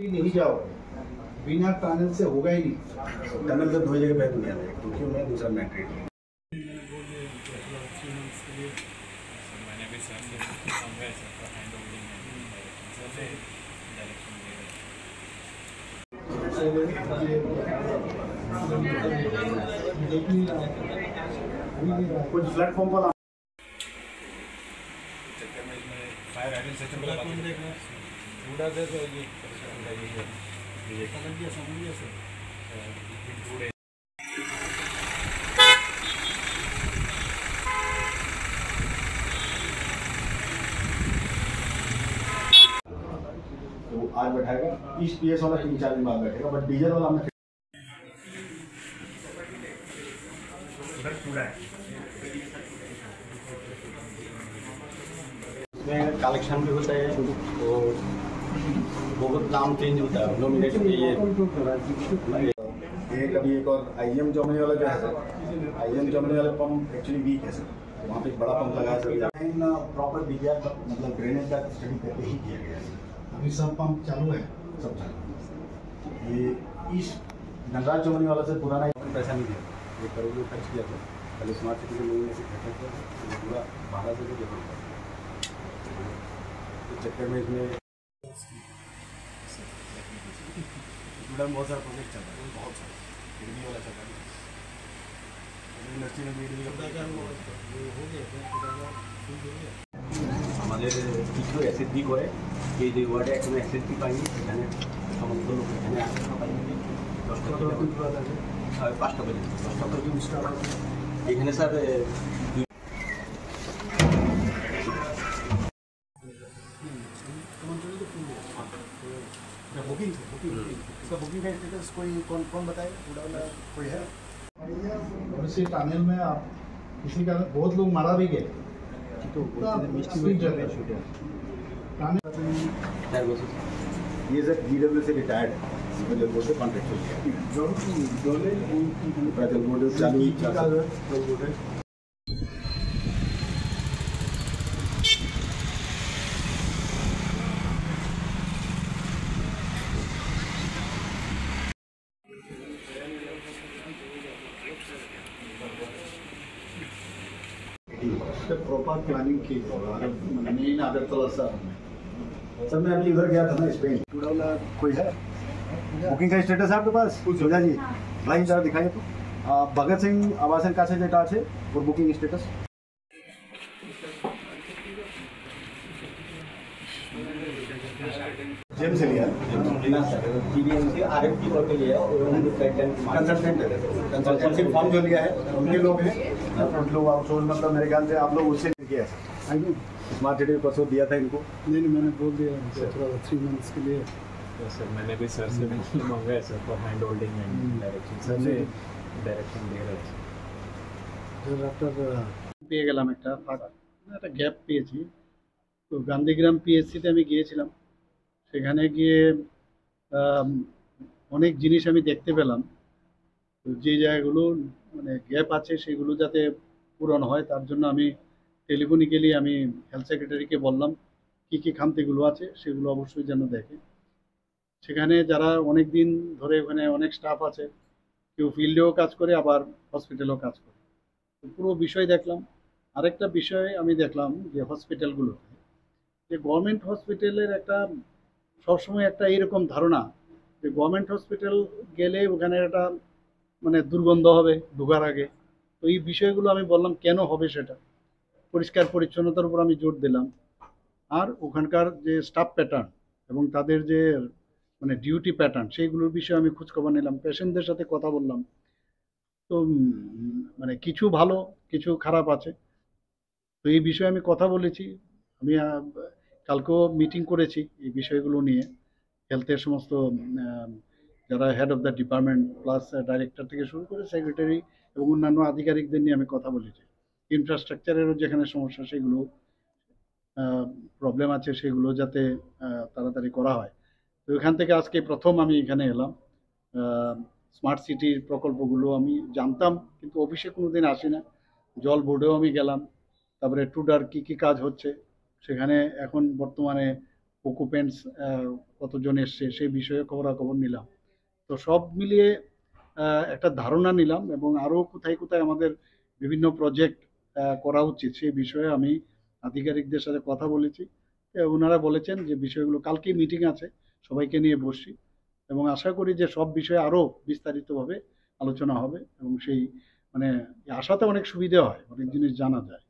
नहीं जाओगे, बिना टनल से होगा ही नहीं। टनल से दो जगह बैठ नहीं आते, क्योंकि मैं दूसरा मैट्रिक मैंने भी सर से समझा है सर का हैंड होल्डिंग सर से डायरेक्शन दे कुछ प्लेटफॉर्म पर चक्कर में इसमें फायर आइडल सिस्टम का कौन देख रहा है थोड़ा देर तो ये समझ गया सर थोड़े तो आज बैठाएगा इस पीएस वाला 3-4 दिन बाद बैठेगा, बट डीजल वाला हमने इसमें कलेक्शन भी होता है तो बहुत नाम चेंज होता है नॉमिनेट में ये कभी एक और आईएम जर्मनी वाला जो है सर, आईएम जर्मनी वाला पंप एक्चुअली वीक है सर, वहाँ पे एक बड़ा पंप लगा है सर, प्रॉपर दिया मतलब ड्रेनेज का स्टडी करके ही किया गया है। अभी सब पंप चालू है, सब चालू। ये इस गणराज जर्मनी वाला से पुराना पैसा नहीं दिया, 1 करोड़ रुपये खर्च किया था, पहले स्मार्ट सिटी के लोगों ने से खर्चा किया पूरा 12 से जरूर तो चक्कर में इसमें बहुत सारा प्रोजेक्ट चल रहा है, बहुत सारा बिजली वाला चल रहा है यूनिवर्सिटी में আমাদের কিছু অ্যাসেট করে এই যে ওয়ার্ডে এখন অ্যাসেট পাইনি সেখানে সমস্ত লোক এখানে আসতে পারিনি 10টা পর্যন্ত আছে 5টা পর্যন্ত 10টা পর্যন্ত স্টার্ট আছে এখানে স্যার बुकिंग इसका बुकिंग का स्टेटस कोई कौन बताए पूरा वाला कोई है और इसी टनल में आप किसी का बहुत लोग मारा भी गए तो ये सर GW से रिटायर्ड है जो बोलते कॉन्ट्रैक्चुअल चालू प्रॉपर प्लानिंग की मेन अगरतला सर मैं अभी उधर गया था ना स्पेन टूडा कोई है बुकिंग का स्टेटस है आपके पास सुधा जी लाइन जरा दिखाइए तो भगत सिंह आवासन का डेटा है और बुकिंग स्टेटस जेम से लिया TBMC RFP करके लिया कंसल्टेंट फॉर्म जो लिया है उनके लोग हैं कुछ लोग आउटसोर्स मतलब मेरे ख्याल से आप लोग उससे किया थैंक यू स्मार्ट सिटी परसों दिया था इनको नहीं मैंने बोल दिया 3 मंथ्स के लिए सर मैंने भी सर से मंगाया sir for hand holding and direction sir से डायरेक्शन दे रहे सर आफ्टर পেয়ে গেলাম একটা গ্যাপ পেয়েছি তো গান্ধীগ্রাম পিএসসিতে আমি গিয়েছিলাম সেখানে গিয়ে অনেক জিনিস আমি দেখতে পেলাম যে জায়গাগুলো মানে গ্যাপ আছে সেগুলো যাতে পূরণ হয় তার জন্য আমি টেলিফোনিক্যালি আমি হেলথ সেক্রেটারিকে বললাম কী খামতিগুলো আছে সেগুলো অবশ্যই যেন দেখে সেখানে যারা অনেক দিন ধরে ওখানে অনেক স্টাফ আছে কেউ ফিল্ডেও কাজ করে আবার হসপিটালেও কাজ করে পুরো বিষয় দেখলাম আরেকটা বিষয় আমি দেখলাম যে হসপিটালগুলোতে যে গভর্নমেন্ট হসপিটালের একটা সবসময় একটা এরকম ধারণা যে গভর্নমেন্ট হসপিটাল গেলে ওখানে একটা মানে দুর্গন্ধ হবে ঢোকার আগে তো এই বিষয়গুলো আমি বললাম কেন হবে সেটা পরিষ্কার পরিচ্ছন্নতার উপর আমি জোর দিলাম আর ওখানকার যে স্টাফ প্যাটার্ন এবং তাদের যে মানে ডিউটি প্যাটার্ন সেইগুলোর বিষয়ে আমি খোঁজখবর নিলাম পেশেন্টদের সাথে কথা বললাম তো মানে কিছু ভালো কিছু খারাপ আছে তো এই বিষয়ে আমি কথা বলেছি আমি কালকেও মিটিং করেছি এই বিষয়গুলো নিয়ে হেলথের সমস্ত যারা head of the department plus director থেকে শুরু করে সেক্রেটারি এবং অন্যান্য আধিকারিকদের নিয়ে আমি কথা বলেছি ইনফ্রাস্ট্রাকচারেরও যেখানে সমস্যা সেগুলো প্রবলেম আছে সেগুলো যাতে তাড়াতাড়ি করা হয় তো এখান থেকে আজকে প্রথম আমি এখানে এলাম স্মার্ট সিটির প্রকল্পগুলো আমি জানতাম কিন্তু অফিসে কোনোদিন আসি না জল বোর্ডেও আমি গেলাম তারপরে টুডার কী কাজ হচ্ছে সেখানে এখন বর্তমানে অকুপেন্টস কতজন এসছে সেই বিষয়ে খবরাখবর নিলাম। তো সব মিলিয়ে একটা ধারণা নিলাম এবং আরও কোথায় কোথায় আমাদের বিভিন্ন প্রজেক্ট করা উচিত সেই বিষয়ে আমি আধিকারিকদের সাথে কথা বলেছি। ওনারা বলেছেন যে বিষয়গুলো কালকেই মিটিং আছে, সবাইকে নিয়ে বসছি এবং আশা করি যে সব বিষয়ে আরও বিস্তারিতভাবে আলোচনা হবে এবং সেই মানে আসাতে অনেক সুবিধা হয়, অনেক জিনিস জানা যায়।